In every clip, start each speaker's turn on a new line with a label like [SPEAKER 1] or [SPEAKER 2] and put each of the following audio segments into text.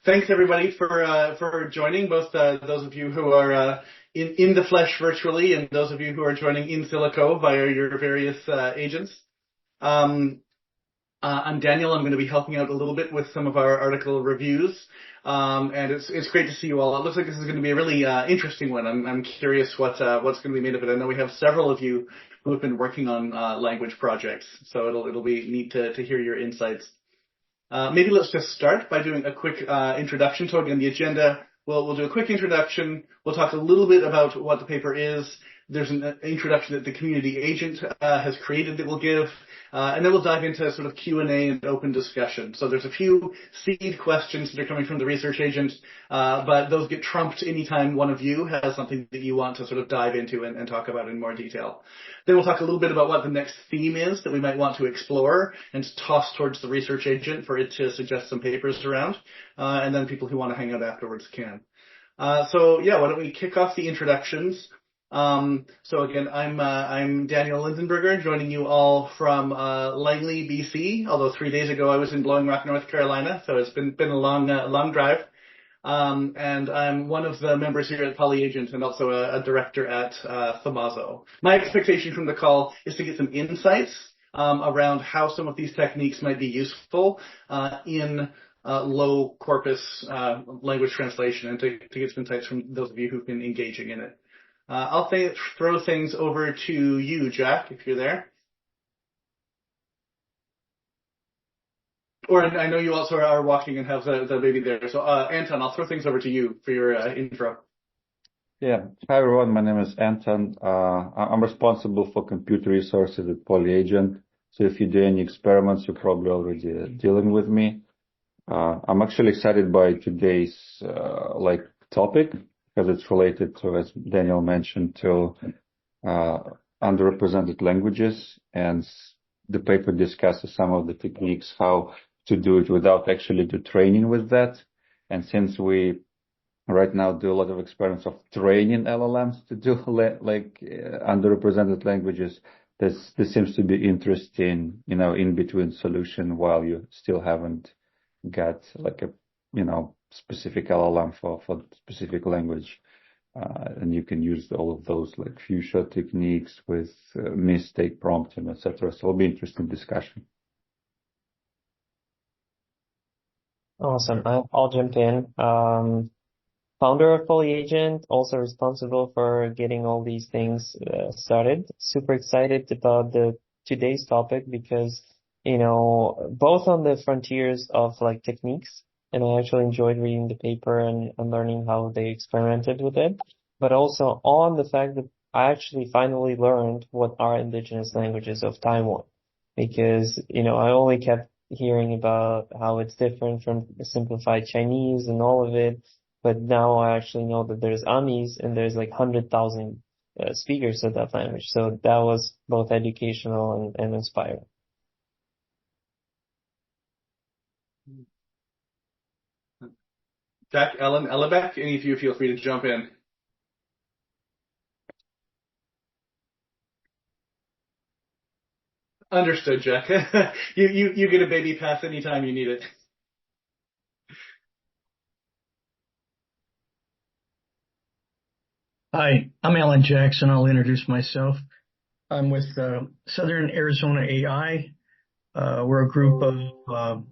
[SPEAKER 1] Thanks everybody for joining, both those of you who are in the flesh virtually and those of you who are joining in silico via your various agents. I'm Daniel. I'm going to be helping out a little bit with some of our article reviews, and it's great to see you all. It looks like this is going to be a really interesting one. I'm curious what's going to be made of it. I know we have several of you who have been working on language projects, so it'll be neat to hear your insights. Maybe let's just start by doing a quick introduction. So again, the agenda, we'll do a quick introduction. We'll talk a little bit about what the paper is. There's an introduction that the community agent has created that we'll give. And then we'll dive into sort of Q&A and open discussion. So there's a few seed questions that are coming from the research agent, but those get trumped anytime one of you has something that you want to sort of dive into and talk about in more detail. Then we'll talk a little bit about what the next theme is that we might want to explore and toss towards the research agent for it to suggest some papers around. And then people who want to hang out afterwards can. So yeah, why don't we kick off the introductions? So again, I'm Daniel Lindenberger, joining you all from Langley, BC. Although 3 days ago I was in Blowing Rock, North Carolina, so it's been a long drive. And I'm one of the members here at PolyAgent and also a director at Thamazo. My expectation from the call is to get some insights around how some of these techniques might be useful in low corpus language translation, and to get some insights from those of you who've been engaging in it. I'll throw things over to you, Jack, if you're there. Or I know you also are walking and have the baby there. So, Anton, I'll throw things over to you for your intro.
[SPEAKER 2] Yeah. Hi, everyone. My name is Anton. I'm responsible for computer resources at PolyAgent. So if you do any experiments, you're probably already dealing with me. I'm actually excited by today's topic, because it's related to, as Daniel mentioned, to underrepresented languages, and the paper discusses some of the techniques, how to do it without actually do training with that. And since we right now do a lot of experiments of training LLMs to do underrepresented languages, this seems to be interesting, in between solution while you still haven't got specific LLM for specific language. And you can use all of those fuchsia techniques with mistake prompting, etc. So it'll be interesting discussion.
[SPEAKER 3] Awesome. I'll jump in. Founder of PolyAgent, also responsible for getting all these things started. Super excited about today's topic because, both on the frontiers of techniques, and I actually enjoyed reading the paper and learning how they experimented with it, but also on the fact that I actually finally learned what are indigenous languages of Taiwan, because, I only kept hearing about how it's different from simplified Chinese and all of it, but now I actually know that there's Amis and there's 100,000 speakers of that language. So that was both educational and inspiring.
[SPEAKER 1] Jack, Ellen, Ellebeck, any of you feel free to jump in. Understood, Jack. You get a baby pass anytime you need it.
[SPEAKER 4] Hi, I'm Alan Jackson. I'll introduce myself. I'm with Southern Arizona AI. We're a group of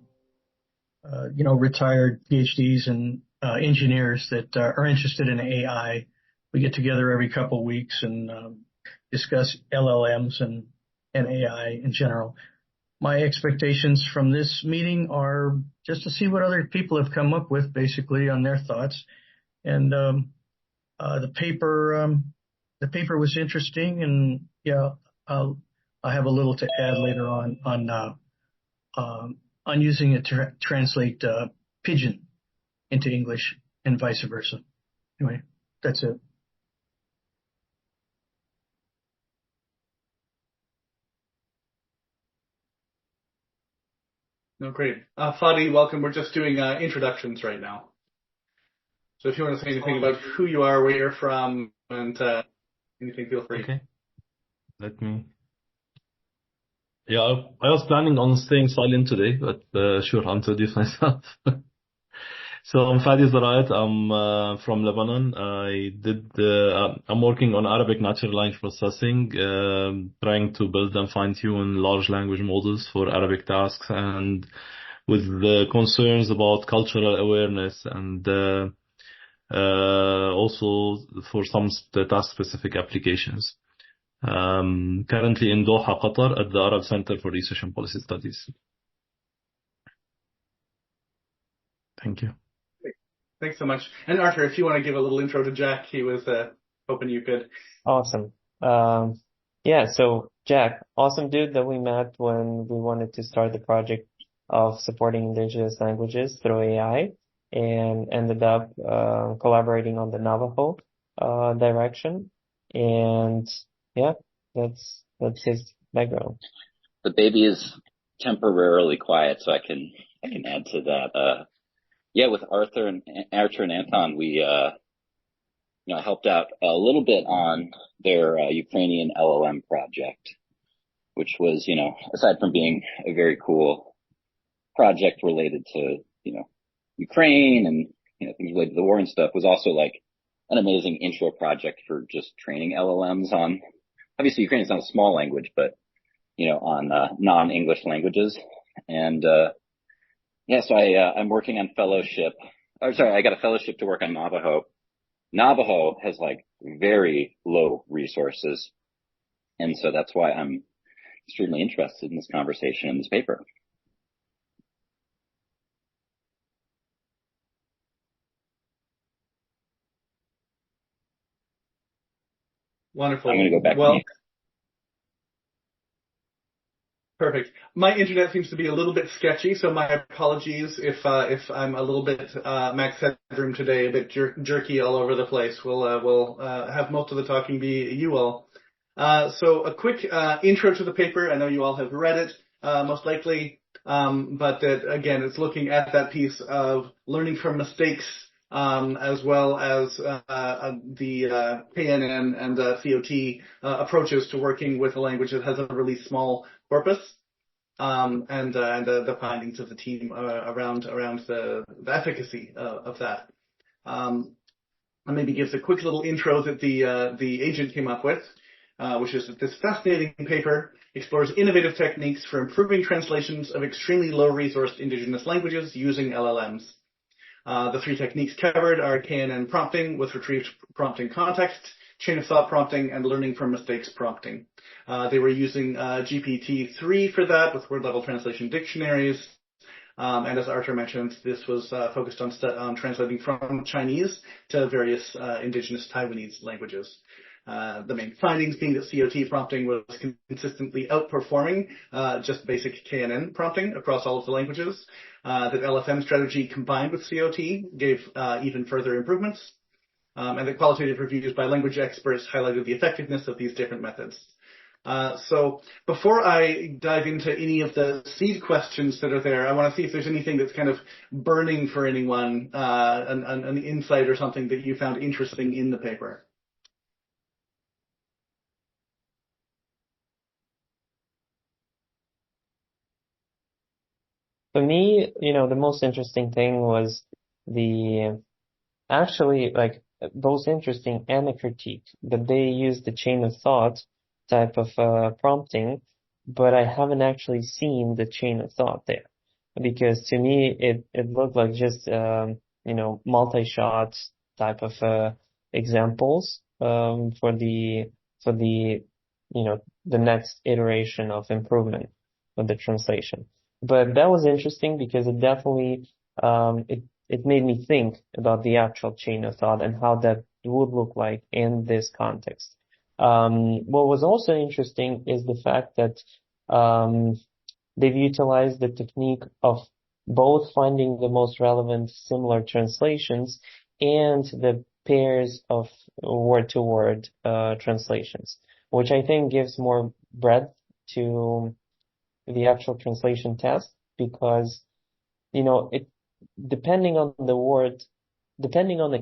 [SPEAKER 4] retired PhDs and engineers that are interested in AI. We get together every couple of weeks and discuss LLMs and AI in general. My expectations from this meeting are just to see what other people have come up with, basically, on their thoughts. And the paper was interesting, and I'll have a little to add later on using it to translate Pidgin into English and vice versa. Anyway, that's it.
[SPEAKER 1] No, great. Fadi, welcome. We're just doing introductions right now. So if you want to say anything about who you are, where you're from, and anything, feel free.
[SPEAKER 5] Okay. Yeah, I was planning on staying silent today, but sure, I'll introduce myself. So I'm Fadi Zarayat. I'm from Lebanon. I'm working on Arabic natural language processing, trying to build and fine-tune large language models for Arabic tasks, and with the concerns about cultural awareness and also for some task-specific applications. Currently in Doha, Qatar, at the Arab Center for Research and Policy Studies. Thank you.
[SPEAKER 1] Thanks so much. And Arthur, if you want to give a little intro to Jack, he was hoping you could.
[SPEAKER 3] Awesome. Yeah, so Jack, awesome dude that we met when we wanted to start the project of supporting indigenous languages through AI, and ended up collaborating on the Navajo direction. And yeah, that's his background.
[SPEAKER 6] The baby is temporarily quiet, so I can add to that. Yeah, with Arthur and Anton, we helped out a little bit on their Ukrainian LLM project, which was, aside from being a very cool project related to, Ukraine and, things related to the war and stuff, was also like an amazing intro project for just training LLMs on, obviously Ukrainian is not a small language, but, on non-English languages. And, so I'm working on fellowship. I got a fellowship to work on Navajo. Navajo has like very low resources. And so that's why I'm extremely interested in this conversation and this paper.
[SPEAKER 1] Wonderful.
[SPEAKER 6] I'm going to go back to you.
[SPEAKER 1] Perfect. My internet seems to be a little bit sketchy, so my apologies if I'm a little bit max headroom today, a bit jerky all over the place. We'll have most of the talking be you all. So a quick intro to the paper. I know you all have read it, most likely, but again, it's looking at that piece of learning from mistakes, as well as the KNN and COT approaches to working with a language that has a really small corpus, and the findings of the team around the efficacy of that. And maybe gives a quick little intro that the agent came up with, which is that this fascinating paper explores innovative techniques for improving translations of extremely low-resourced indigenous languages using LLMs. The three techniques covered are KNN prompting with retrieved prompting context, chain of thought prompting, and learning from mistakes prompting. They were using GPT-3 for that with word-level translation dictionaries. And as Arthur mentioned, this was focused on translating from Chinese to various indigenous Taiwanese languages. The main findings being that COT prompting was consistently outperforming just basic KNN prompting across all of the languages. That LFM strategy combined with COT gave even further improvements. And the qualitative reviews by language experts highlighted the effectiveness of these different methods. So before I dive into any of the seed questions that are there, I want to see if there's anything that's kind of burning for anyone, an insight or something that you found interesting in the paper.
[SPEAKER 3] For me, the most interesting thing was both interesting and a critique, that they used the chain of thought type of prompting, but I haven't actually seen the chain of thought there, because to me it looked like just multi-shot type of examples for the the next iteration of improvement of the translation. But that was interesting because it definitely it made me think about the actual chain of thought and how that would look like in this context. What was also interesting is the fact that they've utilized the technique of both finding the most relevant similar translations and the pairs of word-to-word translations, which I think gives more breadth to the actual translation test, because depending on the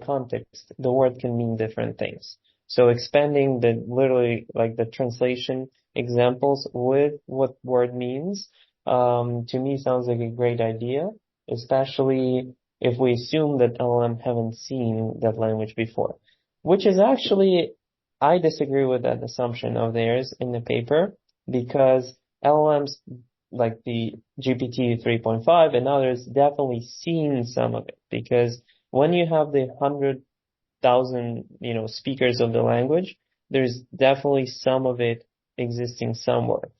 [SPEAKER 3] context, the word can mean different things. So expanding the translation examples with what word means, to me sounds like a great idea, especially if we assume that LLM haven't seen that language before, which is actually, I disagree with that assumption of theirs in the paper, because LLMs like the GPT 3.5 and others definitely seen some of it, because when you have the 100,000, speakers of the language, there's definitely some of it existing somewhere,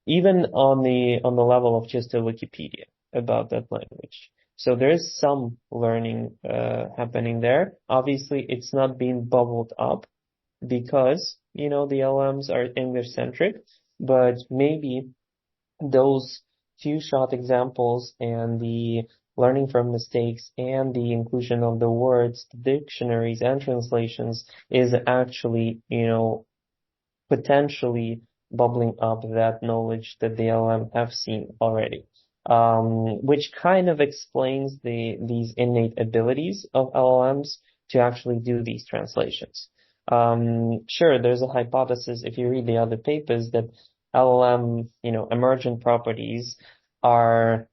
[SPEAKER 3] even on the level of just a Wikipedia about that language. So there is some learning happening there. Obviously, it's not being bubbled up because, the LMs are English-centric, but maybe those few shot examples and the learning from mistakes and the inclusion of the words, dictionaries and translations is actually, potentially bubbling up that knowledge that the LM have seen already. Which kind of explains these innate abilities of LLMs to actually do these translations. Sure, there's a hypothesis if you read the other papers that LLM, emergent properties are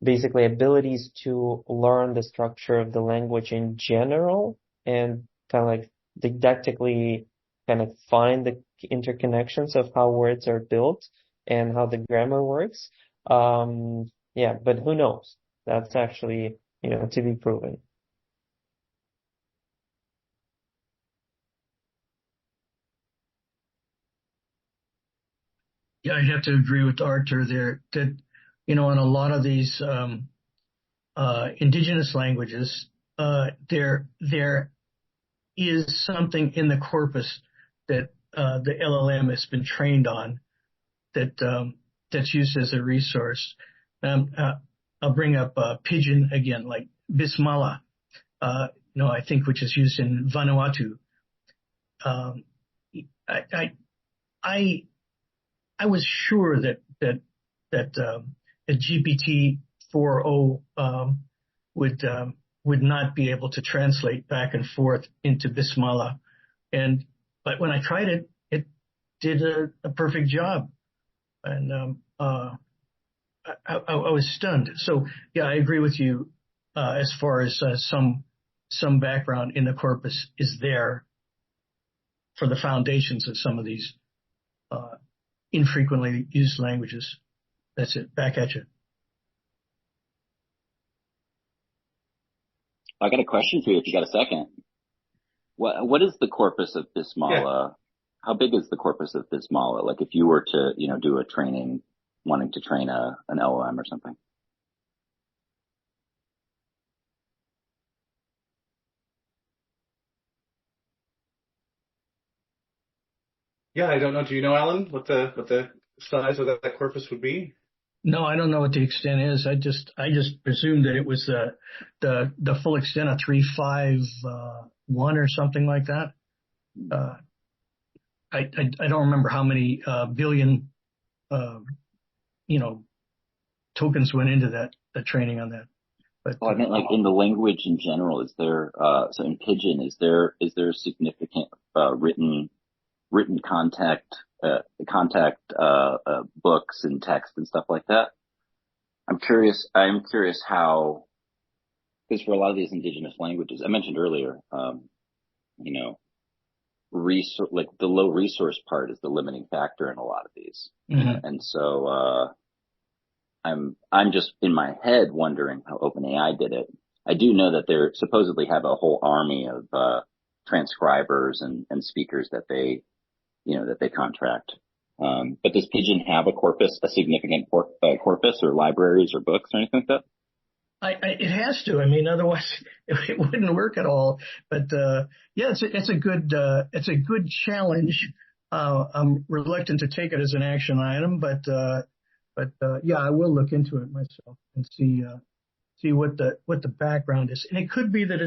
[SPEAKER 3] basically abilities to learn the structure of the language in general and kind of like didactically kind of find the interconnections of how words are built and how the grammar works. Yeah, but who knows? That's actually, to be proven.
[SPEAKER 4] Yeah, I have to agree with Arthur there that, in a lot of these indigenous languages, there is something in the corpus that the LLM has been trained on that's used as a resource. I'll bring up Pidgin again, like Bismillah, I think, which is used in Vanuatu. I was sure that a GPT 4.0 would not be able to translate back and forth into Bismillah, but when I tried it, it did a perfect job, and I was stunned. So yeah, I agree with you as far as some background in the corpus is there for the foundations of some of these infrequently used languages. That's it. Back at you.
[SPEAKER 6] I got a question for you if you got a second. What is the corpus of Bismillah? Yeah. How big is the corpus of Bismillah? Like if you were to, do a training, wanting to train an LLM or something.
[SPEAKER 1] Yeah, I don't know. Do you know, Alan, what the size of that corpus would be?
[SPEAKER 4] No, I don't know what the extent is. I just presumed that it was the full extent of 351 or something like that. I don't remember how many billion tokens went into the training on that. But
[SPEAKER 6] I meant like in the language in general. Is there so in Pidgin is there significant written contact books and text and stuff like that? I'm curious how, because for a lot of these indigenous languages, I mentioned earlier, like the low resource part is the limiting factor in a lot of these.
[SPEAKER 4] Mm-hmm.
[SPEAKER 6] And so, I'm just in my head wondering how OpenAI did it. I do know that they supposedly have a whole army of, transcribers and speakers that they contract. But does Pidgin have a significant corpus or libraries or books or anything like that?
[SPEAKER 4] It has to. I mean, otherwise it wouldn't work at all. But yeah, it's a good challenge. I'm reluctant to take it as an action item, but yeah, I will look into it myself and see what the background is. And it could be that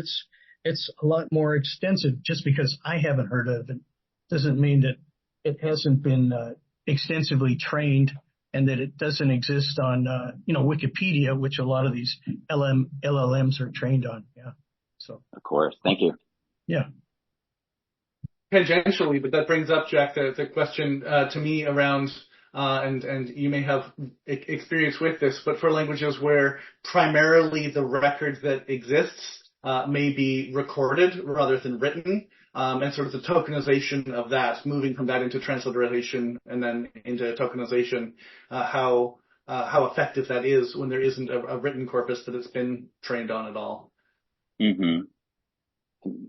[SPEAKER 4] it's a lot more extensive. Just because I haven't heard of it doesn't mean that it hasn't been extensively trained, and that it doesn't exist on Wikipedia, which a lot of these LLMs are trained on. Yeah. So.
[SPEAKER 6] Of course. Thank you.
[SPEAKER 4] Yeah.
[SPEAKER 1] Tangentially, but that brings up, Jack, the question to me around and you may have experience with this, but for languages where primarily the record that exists may be recorded rather than written, and sort of the tokenization of that, moving from that into transliteration and then into tokenization, how effective that is when there isn't a written corpus that it's been trained on at all.
[SPEAKER 6] Mm-hmm.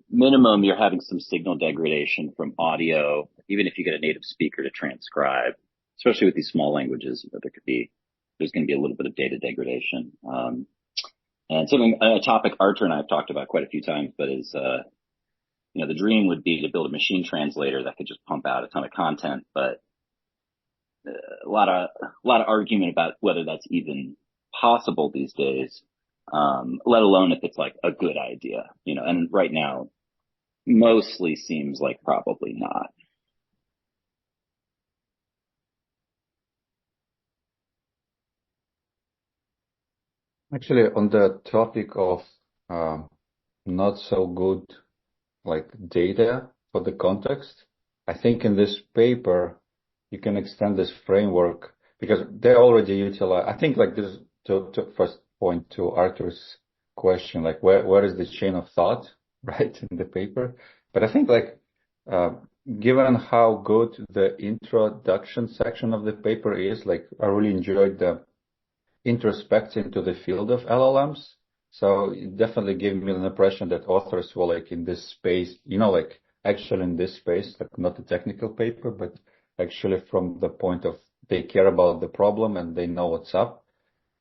[SPEAKER 6] Minimum, you're having some signal degradation from audio, even if you get a native speaker to transcribe, especially with these small languages, there's going to be a little bit of data degradation. And something, a topic Arthur and I have talked about quite a few times, but is, the dream would be to build a machine translator that could just pump out a ton of content, but a lot of argument about whether that's even possible these days, let alone if it's like a good idea, and right now mostly seems like probably not.
[SPEAKER 2] Actually, on the topic of not so good like data for the context, I think in this paper you can extend this framework because they already utilize. I think like this to first point to Arthur's question, like where is the chain of thought, right, in the paper? But I think like given how good the introduction section of the paper is, like I really enjoyed the introspect into the field of LLMs. So it definitely gave me an impression that authors were like in this space, like actually in this space, like not a technical paper, but actually from the point of they care about the problem and they know what's up.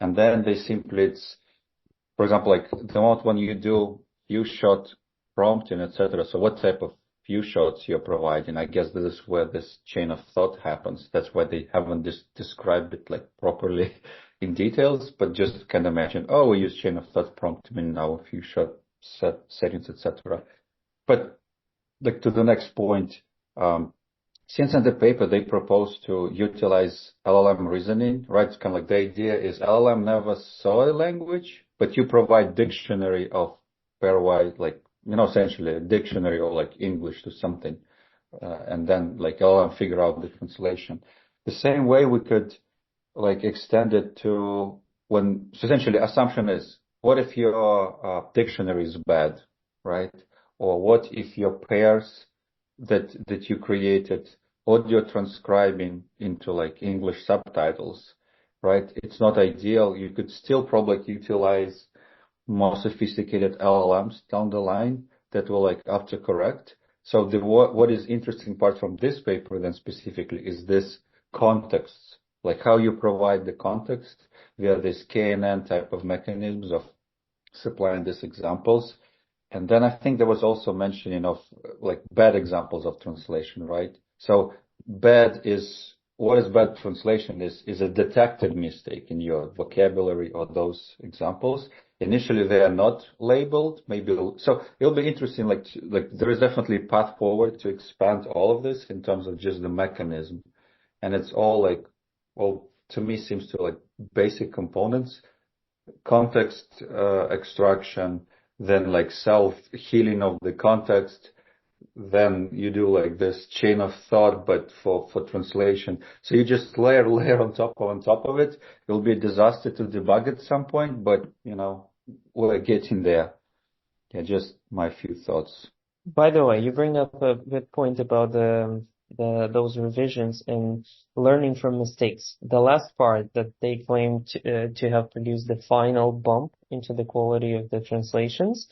[SPEAKER 2] And then they simply, for example, like the moment when you do few shot prompting, etc. So what type of few shots you're providing? I guess this is where this chain of thought happens. That's why they haven't described it like properly in details, but just kind of mention, we use chain of thought prompting in our few shot settings, etc. But like to the next point, since in the paper they propose to utilize LLM reasoning, right? It's kind of like the idea is LLM never saw a language, but you provide dictionary of pairwise, like, essentially a dictionary of like English to something. And then like LLM figure out the translation. The same way we could like extend it to so essentially assumption is, what if your dictionary is bad, right? Or what if your pairs that you created audio transcribing into like English subtitles, right? It's not ideal. You could still probably utilize more sophisticated LLMs down the line that will like autocorrect. So what is interesting part from this paper then specifically is this context, like how you provide the context via this KNN type of mechanisms of supplying these examples. And then I think there was also mentioning of like bad examples of translation, right? So what is bad translation is a detected mistake in your vocabulary or those examples. Initially, they are not labeled. So it'll be interesting. Like there is definitely a path forward to expand all of this in terms of just the mechanism, and it's all like, to me seems to like basic components, context extraction, then like self-healing of the context, then you do like this chain of thought, but for translation. So you just layer on top of it. It'll be a disaster to debug at some point, but we're getting there. Yeah, just my few thoughts.
[SPEAKER 3] By the way, you bring up a good point about those revisions and learning from mistakes. The last part that they claim to have produced the final bump into the quality of the translations,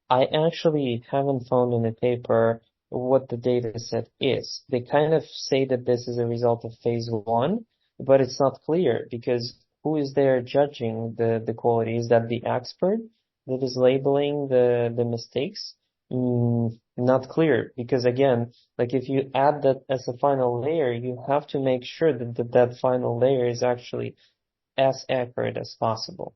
[SPEAKER 3] I actually haven't found in the paper what the data set is. They kind of say that this is a result of phase 1, but it's not clear because who is there judging the quality? Is that the expert that is labeling the mistakes? Not clear, because again, like if you add that as a final layer, you have to make sure that final layer is actually as accurate as possible.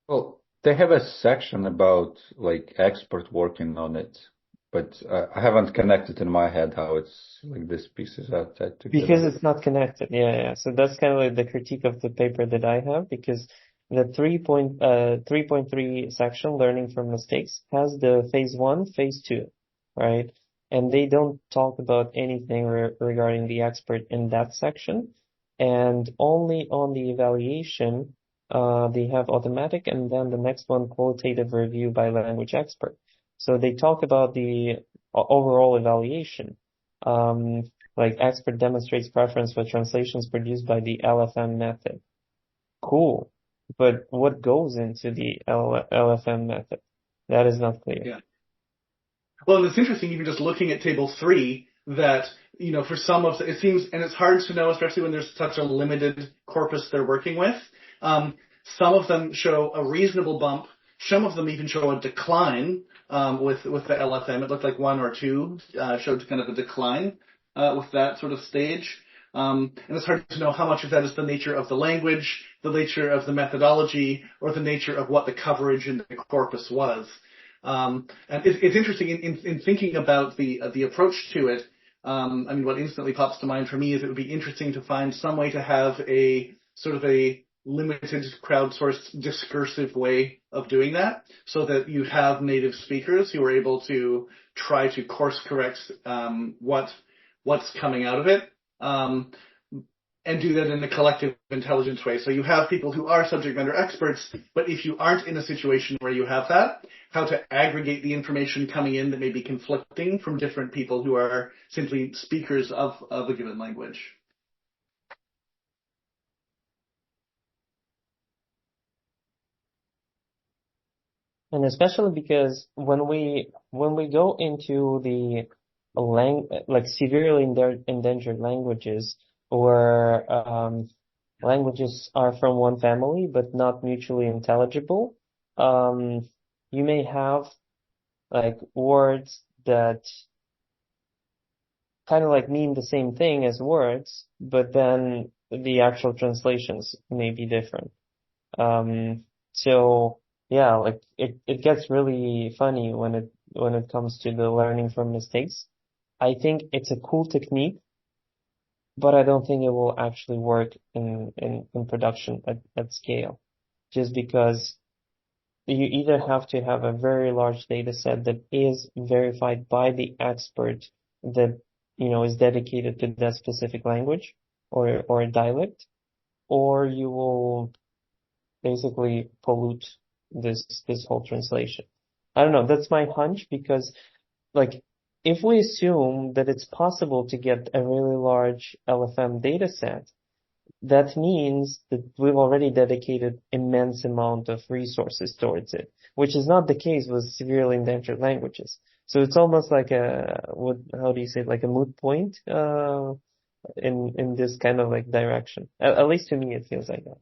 [SPEAKER 2] Well, they have a section about like expert working on it, but I haven't connected in my head how it's like this pieces out together.
[SPEAKER 3] Because it's not connected. Yeah. So that's kind of like the critique of the paper that I have, because the 3.3 section, learning from mistakes, has the phase 1, phase 2, right? And they don't talk about anything regarding the expert in that section. and only on the evaluation, they have automatic, and then the next one, qualitative review by language expert. So they talk about the overall evaluation. Like expert demonstrates preference for translations produced by the LFM method. Cool. But what goes into the LFM method? That is not clear.
[SPEAKER 1] Yeah. Well, and it's interesting, even just looking at table 3, that, for some of it seems, and it's hard to know, especially when there's such a limited corpus they're working with. Some of them show a reasonable bump. Some of them even show a decline with the LFM. It looked like 1 or 2 showed kind of a decline with that sort of stage. And it's hard to know how much of that is the nature of the language, the nature of the methodology, or the nature of what the coverage in the corpus was. And it's interesting in thinking about the approach to it. What instantly pops to mind for me is it would be interesting to find some way to have a sort of a limited crowdsourced discursive way of doing that, so that you have native speakers who are able to try to course correct what's coming out of it, and do that in a collective intelligence way. So you have people who are subject matter experts, but if you aren't in a situation where you have that, how to aggregate the information coming in that may be conflicting from different people who are simply speakers of a given language.
[SPEAKER 3] And especially because when we go into the like severely endangered languages, where languages are from one family but not mutually intelligible, you may have like words that kind of like mean the same thing as words, but then the actual translations may be different. So yeah, like it gets really funny when it comes to the learning from mistakes. I think it's a cool technique, but I don't think it will actually work in production at scale, just because you either have to have a very large data set that is verified by the expert that, is dedicated to that specific language or a dialect, or you will basically pollute this whole translation. I don't know, that's my hunch, because like if we assume that it's possible to get a really large LFM data set, that means that we've already dedicated immense amount of resources towards it, which is not the case with severely endangered languages. So it's almost like how do you say, like a moot point, in this kind of like direction. At least to me, it feels like that.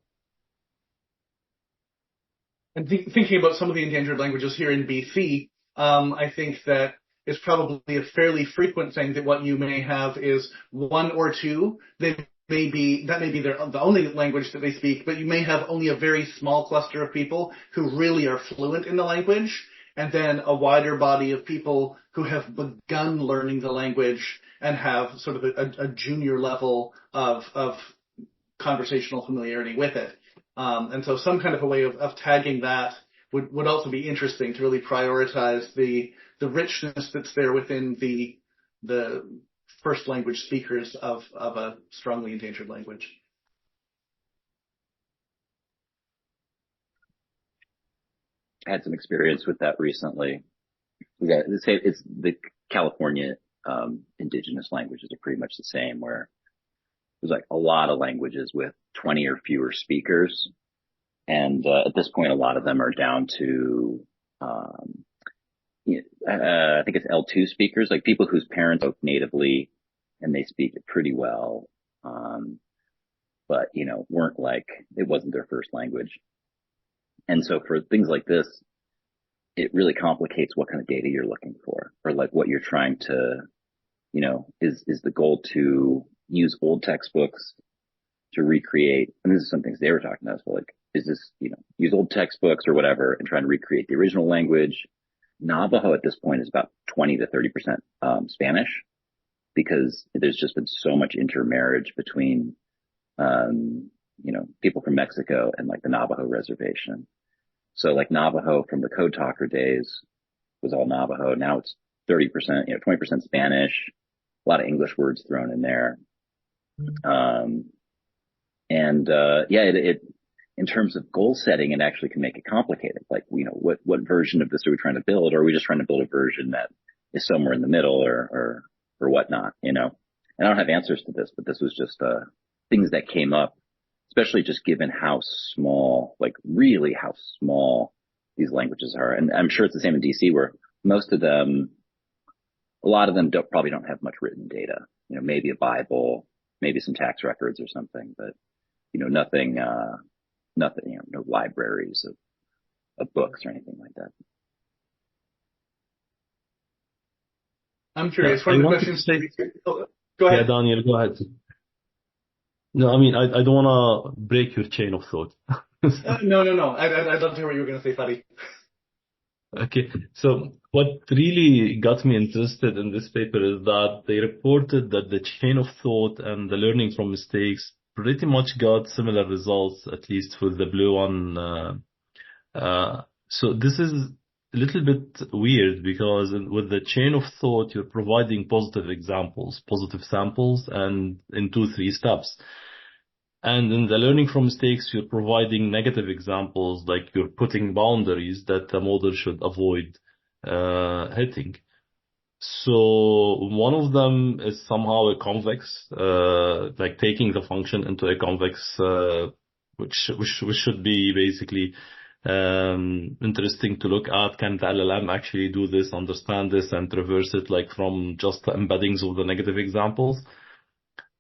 [SPEAKER 1] And thinking about some of the endangered languages here in BC, I think that it's probably a fairly frequent thing that what you may have is 1 or 2. That may be the only language that they speak, but you may have only a very small cluster of people who really are fluent in the language, and then a wider body of people who have begun learning the language and have sort of a junior level of conversational familiarity with it. And so some kind of a way of tagging that would also be interesting to really prioritize the richness that's there within the first language speakers of a strongly endangered language.
[SPEAKER 6] I had some experience with that recently. It's the California indigenous languages are pretty much the same, where there's like a lot of languages with 20 or fewer speakers. And at this point, a lot of them are down to, I think it's L2 speakers, like people whose parents spoke natively and they speak it pretty well. But, weren't like, it wasn't their first language. And so for things like this, it really complicates what kind of data you're looking for, or like what you're trying to, is the goal to use old textbooks to recreate, and this is some things they were talking about, so like, is this, use old textbooks or whatever and try and recreate the original language. Navajo at this point is about 20 to 30% Spanish, because there's just been so much intermarriage between, people from Mexico and like the Navajo reservation. So like Navajo from the Code Talker days was all Navajo. Now it's 30%, 20% Spanish, a lot of English words thrown in there. And, in terms of goal setting, it actually can make it complicated. Like, what version of this are we trying to build? Or are we just trying to build a version that is somewhere in the middle or whatnot, And I don't have answers to this, but this was just, things that came up, especially just given how small, like really how small these languages are. And I'm sure it's the same in DC where a lot of them probably don't have much written data, maybe a Bible, maybe some tax records or something, but, nothing, no libraries of books or anything like that.
[SPEAKER 1] I'm curious.
[SPEAKER 5] Yeah,
[SPEAKER 1] One of
[SPEAKER 5] I
[SPEAKER 1] the
[SPEAKER 5] wanted to
[SPEAKER 1] questions.
[SPEAKER 5] say,
[SPEAKER 1] Go ahead.
[SPEAKER 5] yeah, Daniel, go ahead. No, I mean, I don't want to break your chain of thought.
[SPEAKER 1] No. I'd love to hear what you were going to say, Fadi.
[SPEAKER 5] Okay, so what really got me interested in this paper is that they reported that the chain of thought and the learning from mistakes pretty much got similar results, at least with the blue one. So this is a little bit weird because with the chain of thought, you're providing positive examples, positive samples, and in 2-3 steps. And in the learning from mistakes, you're providing negative examples, like you're putting boundaries that the model should avoid hitting. So one of them is somehow a convex, like taking the function into a convex, which should be basically interesting to look at. Can the LLM actually do this, understand this, and reverse it, like from just the embeddings of the negative examples?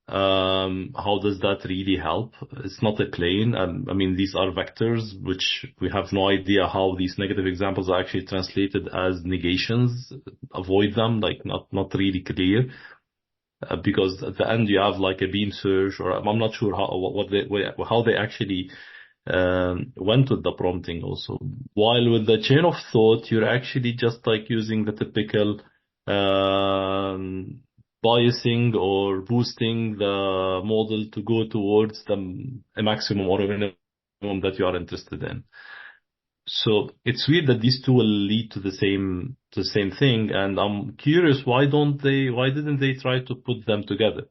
[SPEAKER 5] How does that really help? It's not a claim. I mean, these are vectors, which we have no idea how these negative examples are actually translated as negations. Avoid them, like not really clear. Because at the end you have like a beam search, or I'm not sure how they actually went with the prompting also. While with the chain of thought, you're actually just like using the typical biasing or boosting the model to go towards a maximum or a minimum that you are interested in. So it's weird that these two will lead to the same thing, and I'm curious why didn't they try to put them together?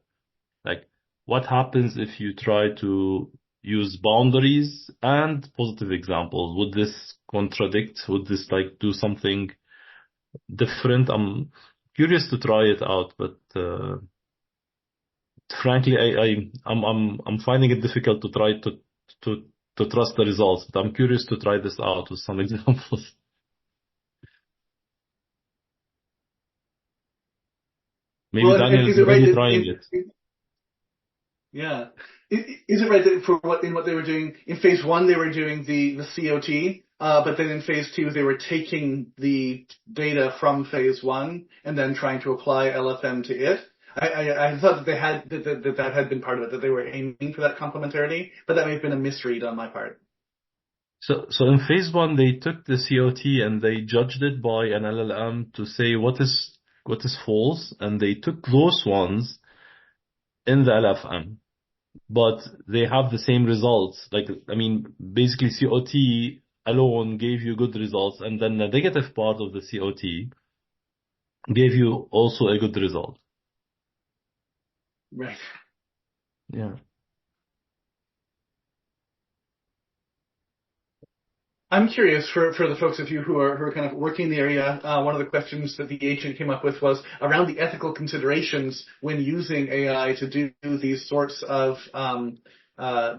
[SPEAKER 5] Like, what happens if you try to use boundaries and positive examples? Would this contradict? Would this like do something different? I'm curious to try it out, but frankly, I'm finding it difficult to try to trust the results. But I'm curious to try this out with some examples. Maybe
[SPEAKER 1] Well,
[SPEAKER 5] Daniel
[SPEAKER 1] and
[SPEAKER 5] is
[SPEAKER 1] is it right
[SPEAKER 5] already
[SPEAKER 1] that
[SPEAKER 5] trying it.
[SPEAKER 1] yeah. Is it right that for what they were doing in phase 1, they were doing the COT, but then in phase 2, they were taking the data from phase 1 and then trying to apply LFM to it? I thought that they had that had been part of it, that they were aiming for that complementarity, but that may have been a misread on my part.
[SPEAKER 5] So in phase 1, they took the COT and they judged it by an LLM to say what is false, and they took those ones in the LFM. But they have the same results. Like, I mean, basically COT alone gave you good results, and then the negative part of the COT gave you also a good result.
[SPEAKER 1] Right.
[SPEAKER 5] Yeah.
[SPEAKER 1] I'm curious for the folks of you who are kind of working in the area. One of the questions that the agent came up with was around the ethical considerations when using AI to do these sorts of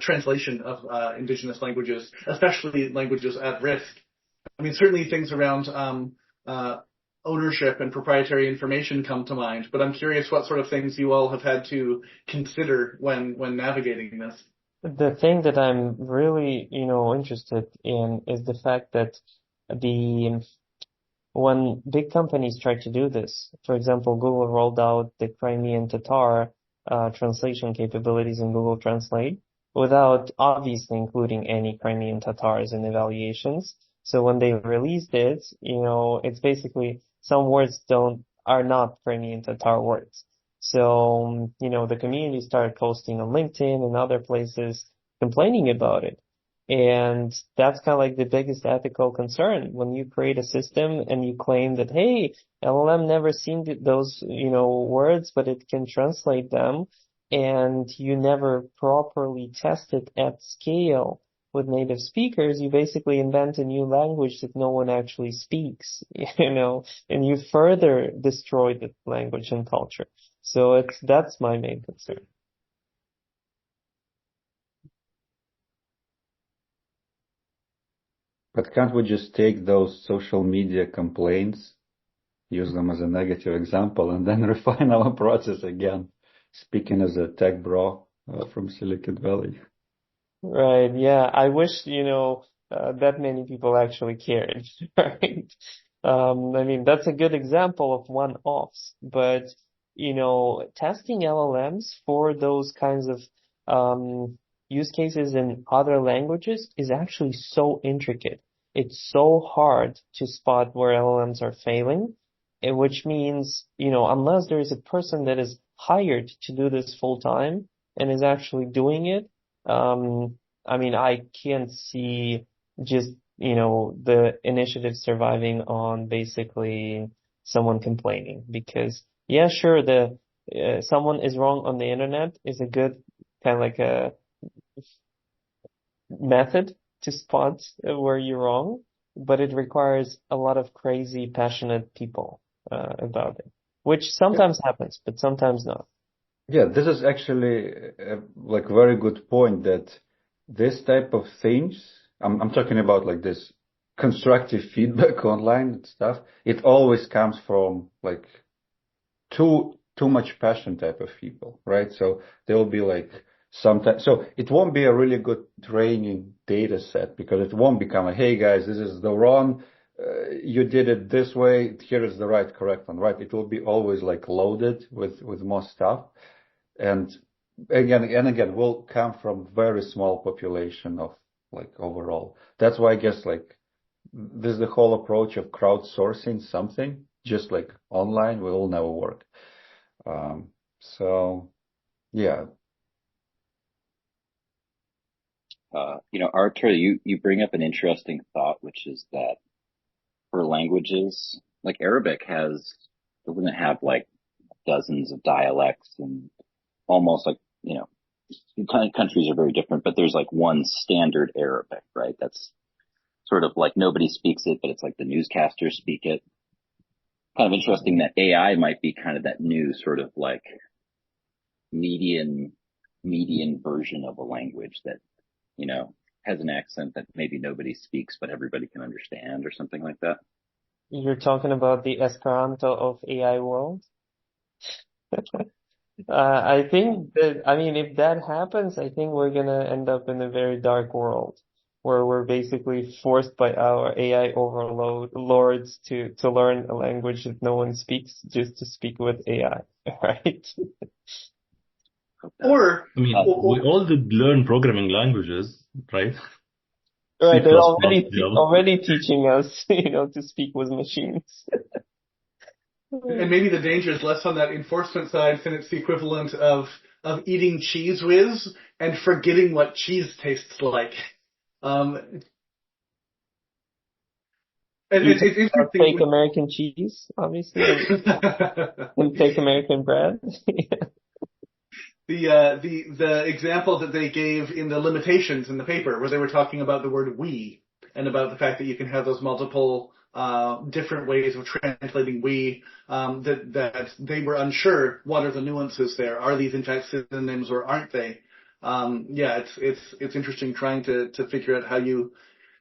[SPEAKER 1] translation of indigenous languages, especially languages at risk. I mean, certainly things around ownership and proprietary information come to mind, but I'm curious what sort of things you all have had to consider when navigating this.
[SPEAKER 3] The thing that I'm really, interested in is the fact that when big companies try to do this, for example, Google rolled out the Crimean Tatar translation capabilities in Google Translate without obviously including any Crimean Tatars in evaluations. So when they released it, it's basically some words are not Crimean Tatar words. So, the community started posting on LinkedIn and other places complaining about it. And that's kind of like the biggest ethical concern when you create a system and you claim that, hey, LLM never seen those, words, but it can translate them. and you never properly test it at scale with native speakers, you basically invent a new language that no one actually speaks, and you further destroy the language and culture. So that's my main concern.
[SPEAKER 2] But can't we just take those social media complaints, use them as a negative example, and then refine our process again? Speaking as a tech bro from Silicon Valley.
[SPEAKER 3] Right. Yeah. I wish, that many people actually cared, right? I mean, that's a good example of one-offs, but, testing LLMs for those kinds of, use cases in other languages is actually so intricate. It's so hard to spot where LLMs are failing, which means, unless there is a person that is hired to do this full time and is actually doing it, I mean, I can't see just, the initiative surviving on basically someone complaining because, yeah, sure, someone is wrong on the internet is a good kind of like a method to spot where you're wrong, but it requires a lot of crazy, passionate people, about it, which sometimes happens, but sometimes not.
[SPEAKER 2] Yeah, this is actually like very good point that this type of things, I'm talking about like this constructive feedback online and stuff, it always comes from like too much passion type of people, right? So they'll be like sometimes, so it won't be a really good training data set because it won't become a, hey guys, this is the wrong, you did it this way, here is the right, correct one, right? It will be always like loaded with more stuff. And again, will come from very small population of like overall. That's why I guess like this is the whole approach of crowdsourcing something just like online will never work. So yeah.
[SPEAKER 6] Artur, you bring up an interesting thought, which is that for languages like Arabic doesn't have like dozens of dialects and almost like, countries are very different, but there's like one standard Arabic, right? That's sort of like nobody speaks it, but it's like the newscasters speak it. Kind of interesting that AI might be kind of that new sort of like median version of a language that, has an accent that maybe nobody speaks, but everybody can understand or something like that.
[SPEAKER 3] You're talking about the Esperanto of AI world? I think that, I mean, if that happens, I think we're gonna end up in a very dark world where we're basically forced by our AI lords to learn a language that no one speaks just to speak with AI, right?
[SPEAKER 1] Or,
[SPEAKER 5] I mean, we all did learn programming languages, right?
[SPEAKER 3] Right,
[SPEAKER 5] C++,
[SPEAKER 3] they're
[SPEAKER 5] Java.
[SPEAKER 3] already teaching us, to speak with machines.
[SPEAKER 1] and maybe the danger is less on that enforcement side than it's the equivalent of eating cheese whiz and forgetting what cheese tastes like. And it's interesting.
[SPEAKER 3] Fake American cheese, obviously, and fake American bread.
[SPEAKER 1] The example that they gave in the limitations in the paper, where they were talking about the word "we" and about the fact that you can have those multiple different ways of translating "we," that they were unsure what are the nuances there. Are these in fact synonyms or aren't they? Yeah, it's interesting trying to figure out how you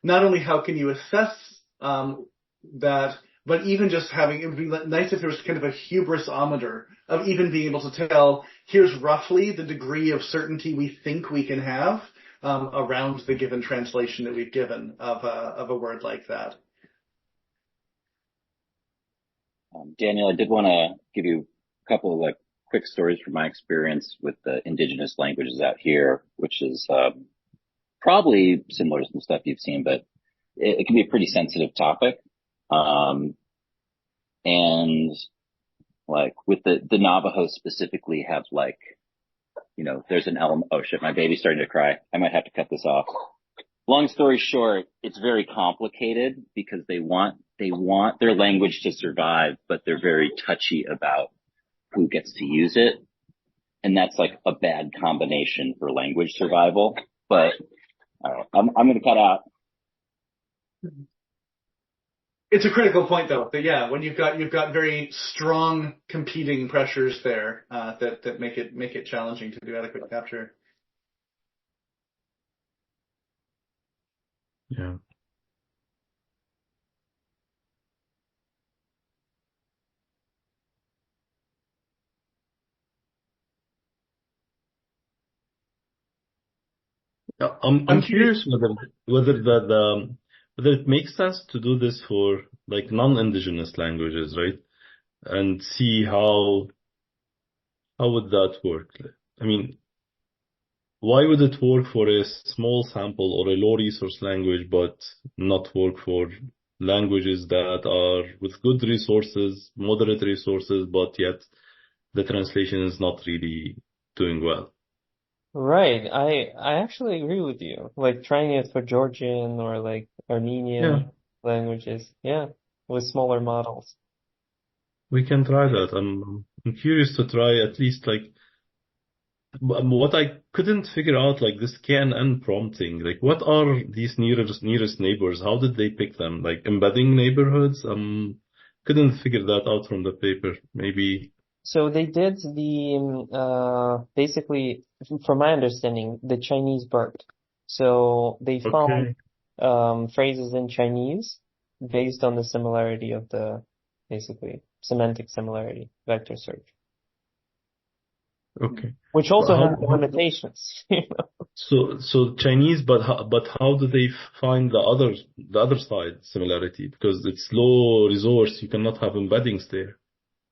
[SPEAKER 1] not only how can you assess that, but even just having, it would be nice if there was kind of a hubris-ometer of even being able to tell, here's roughly the degree of certainty we think we can have around the given translation that we've given of a word like that.
[SPEAKER 6] Daniel, I did want to give you a couple of like quick stories from my experience with the indigenous languages out here, which is probably similar to some stuff you've seen, but it can be a pretty sensitive topic. And like with the Navajo specifically have like, there's an element. Oh shit, my baby's starting to cry. I might have to cut this off. Long story short, it's very complicated because they want their language to survive, but they're very touchy about who gets to use it. and that's like a bad combination for language survival. But I'm going to cut out.
[SPEAKER 1] It's a critical point, though. That yeah, when you've got very strong competing pressures there that make it challenging to do adequate capture.
[SPEAKER 5] Yeah. I'm curious whether it makes sense to do this for like non-indigenous languages, right? And see how would that work? I mean, why would it work for a small sample or a low resource language, but not work for languages that are with good resources, moderate resources, but yet the translation is not really doing well?
[SPEAKER 3] Right. I actually agree with you. Like trying it for Georgian or like Armenian languages. Yeah, with smaller models.
[SPEAKER 5] We can try that. I'm curious to try at least like what I couldn't figure out, like this KNN prompting. Like, what are these nearest neighbors? How did they pick them? Like embedding neighborhoods? Couldn't figure that out from the paper. Maybe.
[SPEAKER 3] So they did basically, from my understanding, the Chinese bird. So they found phrases in Chinese based on the similarity of the basically semantic similarity vector search.
[SPEAKER 5] Okay.
[SPEAKER 3] Which also has limitations, you know.
[SPEAKER 5] So Chinese, but how do they find the other side similarity? Because it's low resource, you cannot have embeddings there.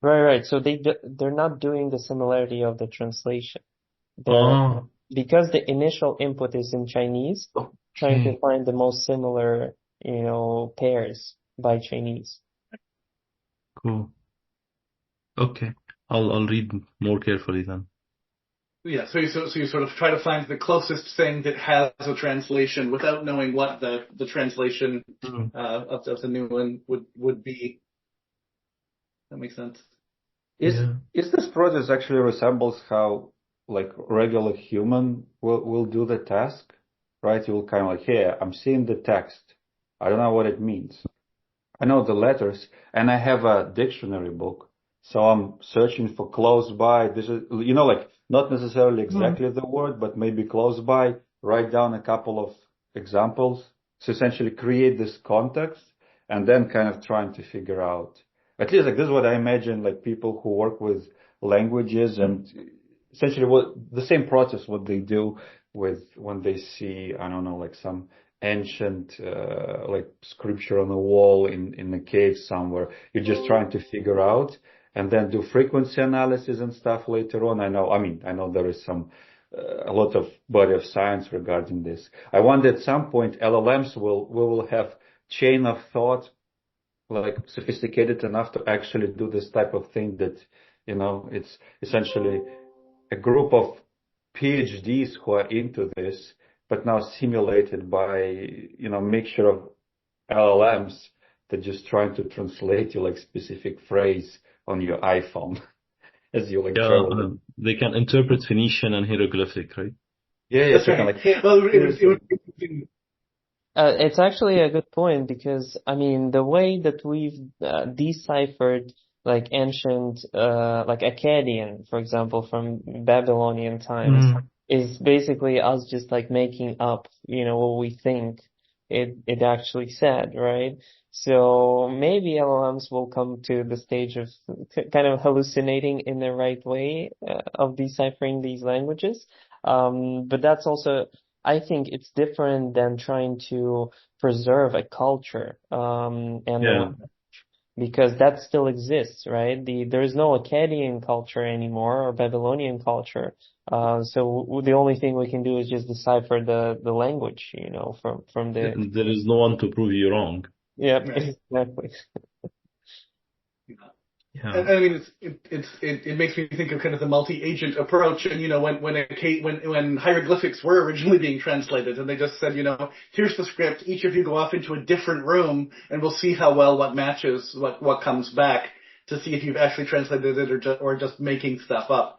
[SPEAKER 3] Right. So they're not doing the similarity of the translation. Because the initial input is in Chinese, trying to find the most similar, you know, pairs by Chinese.
[SPEAKER 5] Cool. Okay. I'll read more carefully then.
[SPEAKER 1] Yeah, so you sort of try to find the closest thing that has a translation without knowing what the translation of the new one would be. That makes sense.
[SPEAKER 2] Is this process actually resembles how like regular human will do the task, right? You will kind of like, hey, I'm seeing the text. I don't know what it means. I know the letters, and I have a dictionary book, so I'm searching for close by. This is, you know, like not necessarily exactly the word, but maybe close by. Write down a couple of examples. So essentially create this context, and then kind of trying to figure out. At least like this is what I imagine, like people who work with languages and essentially what the same process what they do with when they see, I don't know, like some ancient like scripture on the wall in a cave somewhere. You're just trying to figure out and then do frequency analysis and stuff later on. I know there is some a lot of body of science regarding this. I wonder at some point LLMs will have chain of thought like sophisticated enough to actually do this type of thing that, you know, it's essentially a group of PhDs who are into this, but now simulated by, you know, mixture of LLMs that just trying to translate you like specific phrase on your iPhone as you like travel.
[SPEAKER 5] They can interpret Phoenician and hieroglyphic, right?
[SPEAKER 1] Yeah. So kind of like, well, it would be
[SPEAKER 3] it's actually a good point because, I mean, the way that we've deciphered like ancient, like Akkadian, for example, from Babylonian times, is basically us just like making up, you know, what we think it actually said, right? So maybe LLMs will come to the stage of kind of hallucinating in the right way of deciphering these languages. But that's also, I think it's different than trying to preserve a culture, because that still exists, right? There is no Akkadian culture anymore or Babylonian culture. So the only thing we can do is just decipher the language, you know, from the.
[SPEAKER 5] There is no one to prove you wrong.
[SPEAKER 3] Yeah, exactly.
[SPEAKER 1] Yeah. I mean, it makes me think of kind of the multi-agent approach, and you know, when hieroglyphics were originally being translated, and they just said, you know, here's the script, each of you go off into a different room, and we'll see how well what matches, what comes back, to see if you've actually translated it or just making stuff up.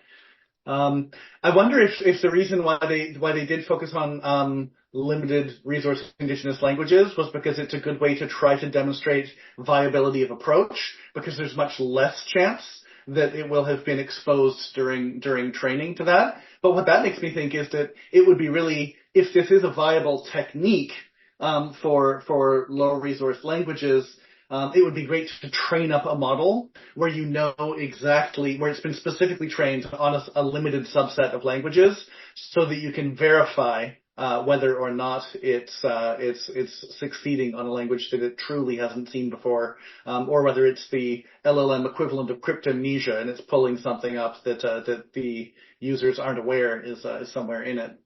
[SPEAKER 1] I wonder if the reason why they did focus on limited resource indigenous languages was because it's a good way to try to demonstrate viability of approach, because there's much less chance that it will have been exposed during training to that. But what that makes me think is that it would be really, if this is a viable technique for low resource languages, it would be great to train up a model where you know exactly, where it's been specifically trained on a limited subset of languages, so that you can verify whether or not it's succeeding on a language that it truly hasn't seen before, or whether it's the LLM equivalent of cryptomnesia and it's pulling something up that the users aren't aware is somewhere in it.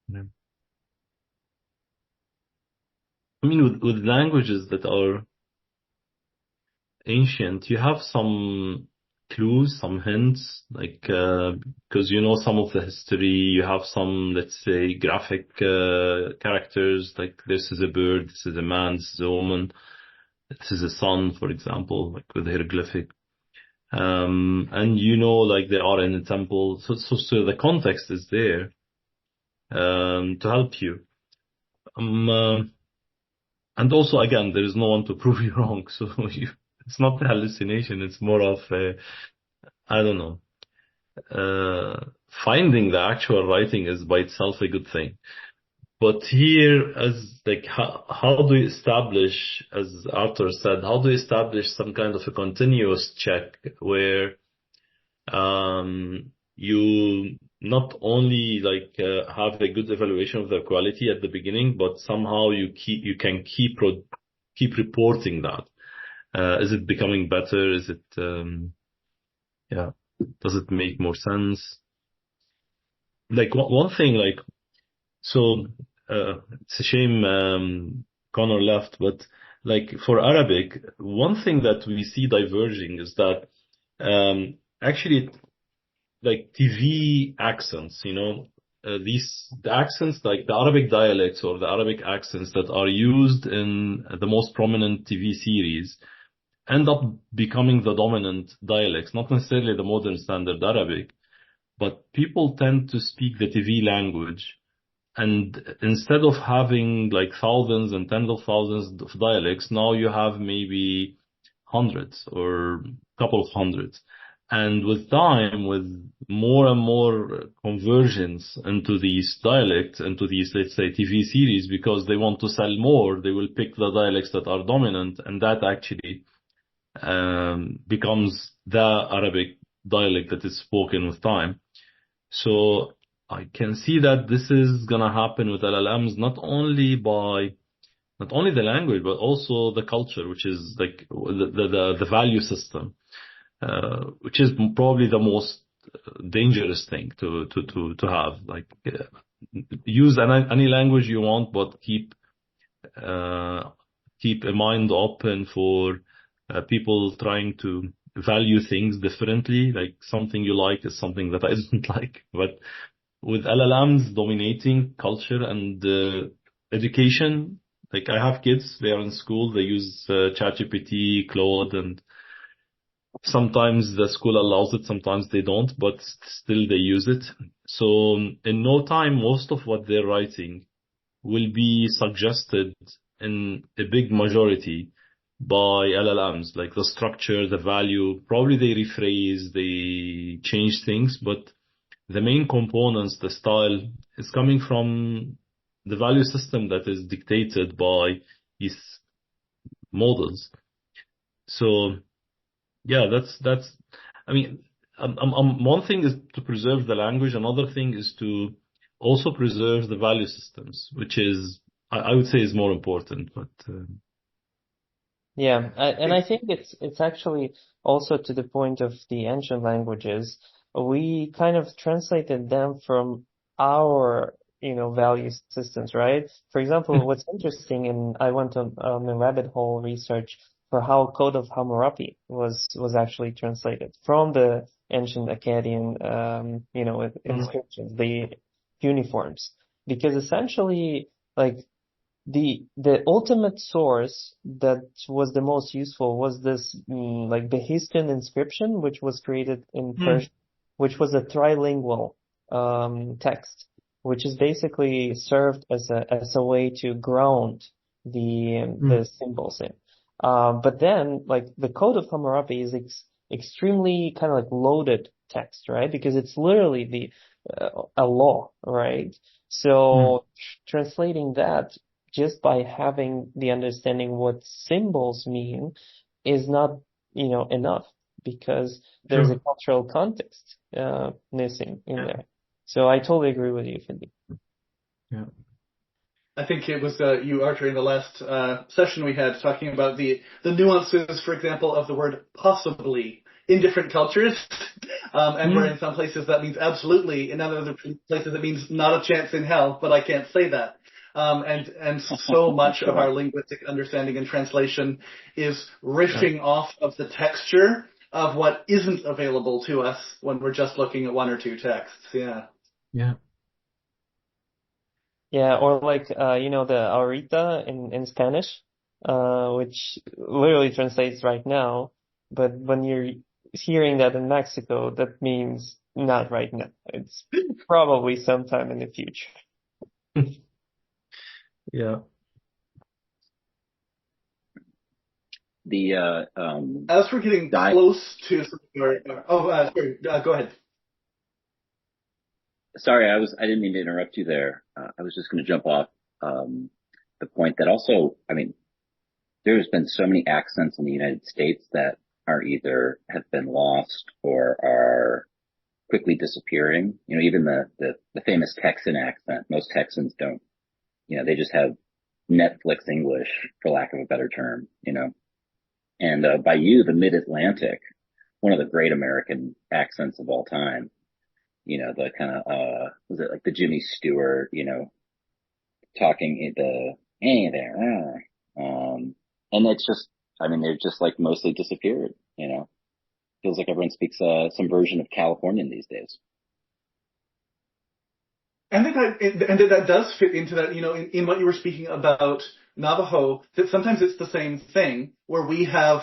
[SPEAKER 5] Yeah. I mean, with languages that are ancient, you have some clues, some hints, like, because you know some of the history, you have some, let's say, graphic characters, like this is a bird, this is a man, this is a woman, this is a sun, for example, like with hieroglyphic. And you know, like they are in a temple, so the context is there to help you. And also, again, there is no one to prove you wrong, so it's not a hallucination. It's more of I don't know. Finding the actual writing is by itself a good thing. But here, as like, how do you establish, as Arthur said, how do you establish some kind of a continuous check where you not only like have a good evaluation of the quality at the beginning, but somehow you can keep reporting that. Is it becoming better? Is it does it make more sense? Like one thing, like, so it's a shame Connor left, but like for Arabic, one thing that we see diverging is that actually, like TV accents, you know, the accents, like the Arabic dialects or the Arabic accents that are used in the most prominent TV series end up becoming the dominant dialects, not necessarily the modern standard Arabic, but people tend to speak the TV language. And instead of having like thousands and tens of thousands of dialects, now you have maybe hundreds or a couple of hundreds. And with time, with more and more conversions into these dialects, into these, let's say, TV series, because they want to sell more, they will pick the dialects that are dominant, and that actually becomes the Arabic dialect that is spoken with time. So I can see that this is gonna happen with LLMs, not only the language, but also the culture, which is like the value system, which is probably the most dangerous thing to have. Like, use any language you want, but keep a mind open for people trying to value things differently. Like something you like is something that I don't like. But with LLMs dominating culture and education, like I have kids, they are in school, they use ChatGPT, Claude, and sometimes the school allows it, sometimes they don't, but still they use it. So in no time, most of what they're writing will be suggested in a big majority by LLMs, like the structure, the value. Probably they rephrase, they change things, but the main components, the style, is coming from the value system that is dictated by these models. So yeah, that's. I mean, one thing is to preserve the language. Another thing is to also preserve the value systems, which is, I would say, is more important. But
[SPEAKER 3] Yeah, and I think it's actually also to the point of the ancient languages. We kind of translated them from our, value systems, right? For example, what's interesting, and I went on a rabbit hole research for how Code of Hammurabi was actually translated from the ancient Akkadian, with inscriptions, the uniforms, because essentially, like, the ultimate source that was the most useful was this like Behistun inscription, which was created in Persian, which was a trilingual text, which is basically served as a way to ground the symbols in. But then, like, the Code of Hammurabi is extremely kind of like loaded text, right? Because it's literally a law, right? So translating that just by having the understanding what symbols mean is not, enough, because there's a cultural context missing in there. So I totally agree with you, Findi.
[SPEAKER 5] Yeah.
[SPEAKER 1] I think it was you, Archer, in the last session we had, talking about the nuances, for example, of the word possibly in different cultures, and where in some places that means absolutely, in other places it means not a chance in hell, but I can't say that. And so much of our linguistic understanding and translation is riffing off of the texture of what isn't available to us when we're just looking at one or two texts. Yeah.
[SPEAKER 5] Yeah.
[SPEAKER 3] Yeah, or like the ahorita in Spanish, which literally translates right now, but when you're hearing that in Mexico, that means not right now. It's probably sometime in the future.
[SPEAKER 5] Yeah.
[SPEAKER 1] As we're getting close to go ahead.
[SPEAKER 6] Sorry, I didn't mean to interrupt you there. I was just going to jump off the point that also, I mean, there's been so many accents in the United States that are either have been lost or are quickly disappearing. You know, even the famous Texan accent. Most Texans don't. You know, they just have Netflix English, for lack of a better term. You know, and by you, the Mid-Atlantic, one of the great American accents of all time. You know, the kind of, was it like the Jimmy Stewart, you know, talking hey there, and it's just, I mean, they're just like mostly disappeared, you know. Feels like everyone speaks, some version of Californian these days.
[SPEAKER 1] I think that does fit into that, you know, in what you were speaking about Navajo, that sometimes it's the same thing where we have,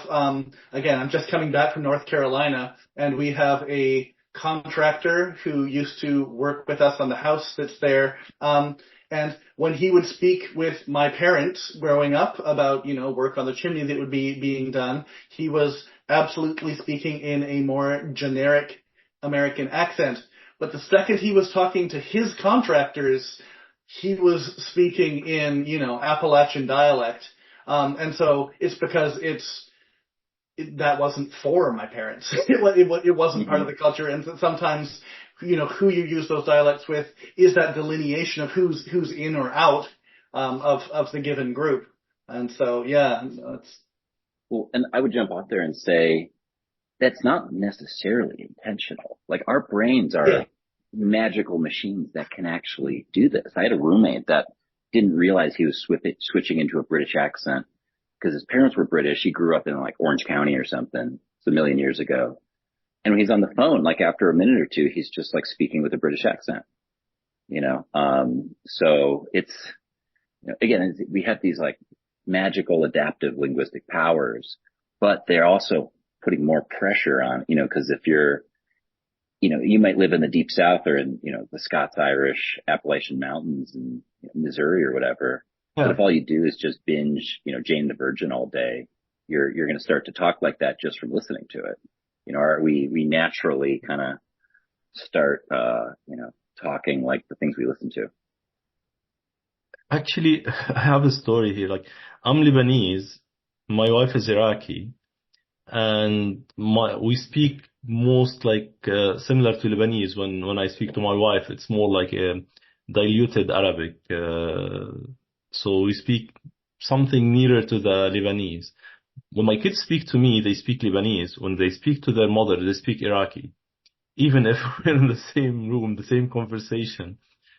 [SPEAKER 1] again, I'm just coming back from North Carolina, and we have a contractor who used to work with us on the house that's there. And when he would speak with my parents growing up about, you know, work on the chimney that would be being done, he was absolutely speaking in a more generic American accent. But the second he was talking to his contractors, he was speaking in, you know, Appalachian dialect. And so it's because that wasn't for my parents. It wasn't part of the culture. And sometimes, you know, who you use those dialects with is that delineation of who's in or out, of the given group. And so, yeah, it's.
[SPEAKER 6] Well, and I would jump off there and say, that's not necessarily intentional. Like, our brains are magical machines that can actually do this. I had a roommate that didn't realize he was switching into a British accent because his parents were British. He grew up in like Orange County or something. It's a million years ago. And when he's on the phone, like after a minute or two, he's just like speaking with a British accent, you know? So it's, you know, again, we have these like magical adaptive linguistic powers, but they're also putting more pressure on, you know, because if you're, you know, you might live in the deep South or in, you know, the Scots-Irish Appalachian Mountains in, you know, Missouri or whatever. Yeah. But if all you do is just binge, you know, Jane the Virgin all day, you're going to start to talk like that just from listening to it. You know, or we naturally kind of start, you know, talking like the things we listen to.
[SPEAKER 5] Actually, I have a story here. Like, I'm Lebanese, my wife is Iraqi, and we speak most like similar to Lebanese. When I speak to my wife, it's more like a diluted Arabic. So we speak something nearer to the Lebanese. When my kids speak to me, they speak Lebanese. When they speak to their mother, they speak Iraqi. Even if we're in the same room, the same conversation.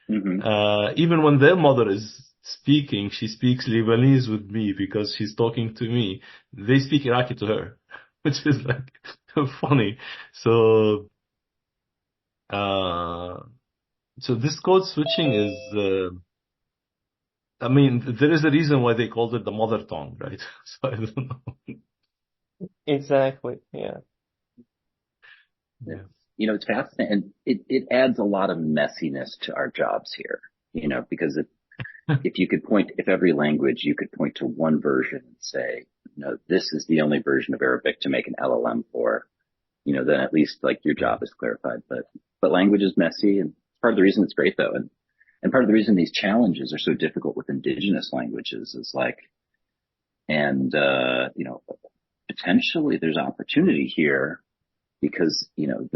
[SPEAKER 5] Even when their mother is speaking, she speaks Lebanese with me because she's talking to me. They speak Iraqi to her, which is like funny. So this code switching is I mean, there is a reason why they called it the mother tongue, right? So I don't know.
[SPEAKER 3] Exactly. Yeah.
[SPEAKER 5] Yeah.
[SPEAKER 6] It's fascinating, and it adds a lot of messiness to our jobs here, because if every language you could point to one version and say, this is the only version of Arabic to make an LLM for, then at least like your job is clarified. But language is messy, and part of the reason it's great though, and part of the reason these challenges are so difficult with indigenous languages is potentially there's opportunity here because, you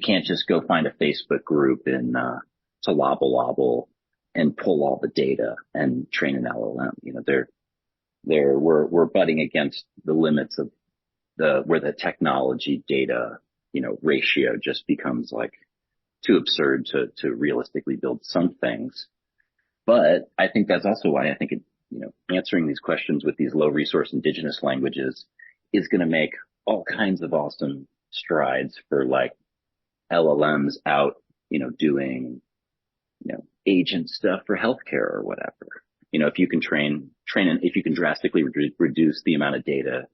[SPEAKER 6] can't just go find a Facebook group in, Talabal and pull all the data and train an LLM. We're butting against the limits of where the technology data, ratio just becomes like too absurd to realistically build some things. But I think that's also why I think answering these questions with these low resource indigenous languages is going to make all kinds of awesome strides for like LLMs out, doing, agent stuff for healthcare or whatever. If you can if you can drastically reduce the amount of data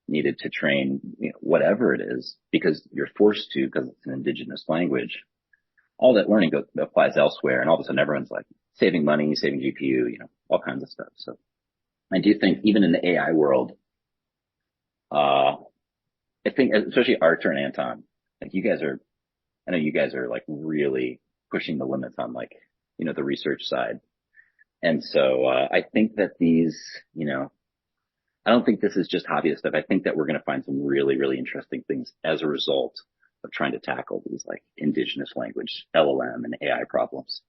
[SPEAKER 6] needed to train, whatever it is, because you're forced to, because it's an indigenous language, all that learning applies elsewhere. And all of a sudden everyone's like saving money, saving GPU, all kinds of stuff. So I do think even in the AI world, I think especially Arthur and Anton, like I know you guys are like really pushing the limits on like, the research side. And so, I think that these, I don't think this is just hobbyist stuff. I think that we're going to find some really, really interesting things as a result of trying to tackle these like indigenous language, LLM and AI problems.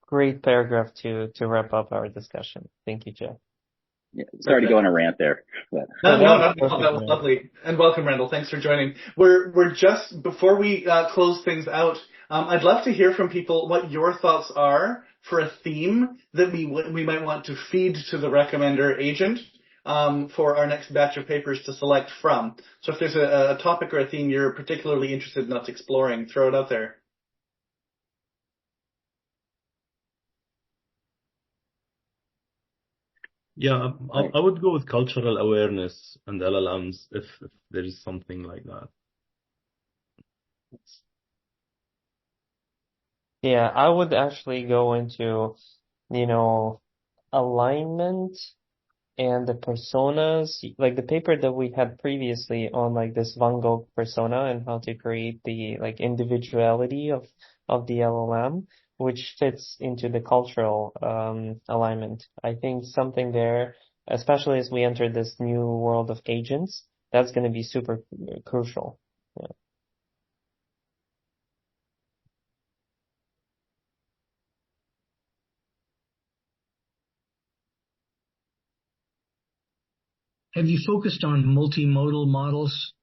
[SPEAKER 3] Great paragraph to wrap up our discussion. Thank you, Jeff.
[SPEAKER 6] Yeah, sorry to go on a rant there, but
[SPEAKER 1] No, that was lovely. And welcome, Randall. Thanks for joining. We're just, before we close things out, I'd love to hear from people what your thoughts are for a theme that we might want to feed to the recommender agent for our next batch of papers to select from. So if there's a topic or a theme you're particularly interested in us exploring, throw it out there.
[SPEAKER 5] Yeah, I would go with cultural awareness and LLMs if there is something like that.
[SPEAKER 3] Yeah, I would actually go into, alignment and the personas, like the paper that we had previously on like this Van Gogh persona and how to create the like individuality of the LLM, which fits into the cultural alignment. I think something there, especially as we enter this new world of agents, that's going to be super crucial. Yeah.
[SPEAKER 4] Have you focused on multimodal models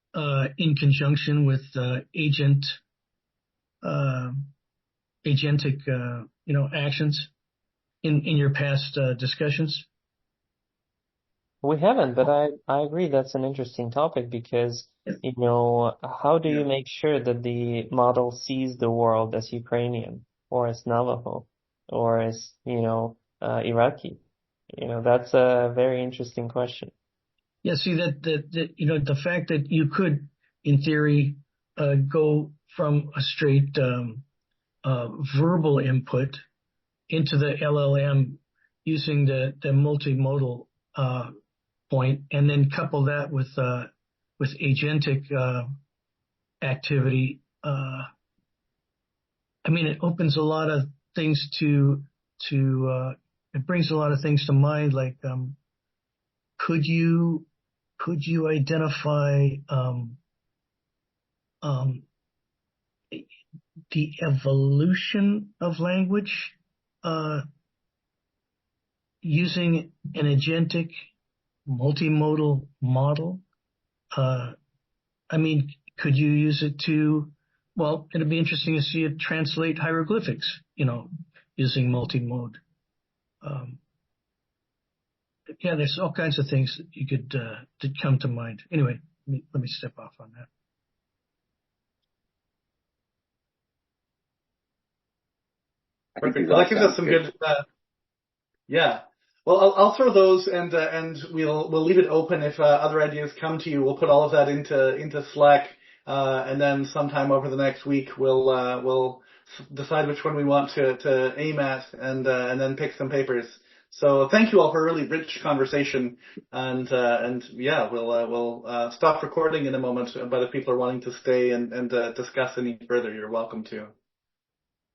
[SPEAKER 4] in conjunction with agentic actions in your past discussions?
[SPEAKER 3] We haven't, but I agree that's an interesting topic because, how do you make sure that the model sees the world as Ukrainian or as Navajo or as, Iraqi? That's a very interesting question.
[SPEAKER 4] Yeah, see that the fact that you could, in theory, go from a straight verbal input into the LLM using the multimodal point, and then couple that with agentic activity. It opens a lot of things it brings a lot of things to mind, like could you identify the evolution of language using an agentic multimodal model? Could you use it it'd be interesting to see it translate hieroglyphics, using multimode. Yeah, there's all kinds of things that you could that come to mind. Anyway, let me step off on that.
[SPEAKER 6] I think
[SPEAKER 1] Perfect.
[SPEAKER 6] these
[SPEAKER 1] Well,
[SPEAKER 6] all
[SPEAKER 1] that gives us
[SPEAKER 6] sound
[SPEAKER 1] some
[SPEAKER 6] good.
[SPEAKER 1] good. Yeah. Well, I'll throw those, and we'll leave it open. If other ideas come to you, we'll put all of that into Slack, and then sometime over the next week we'll decide which one we want to aim at, and then pick some papers. So thank you all for a really rich conversation, and yeah, we'll stop recording in a moment. But if people are wanting to stay and discuss any further, you're welcome to.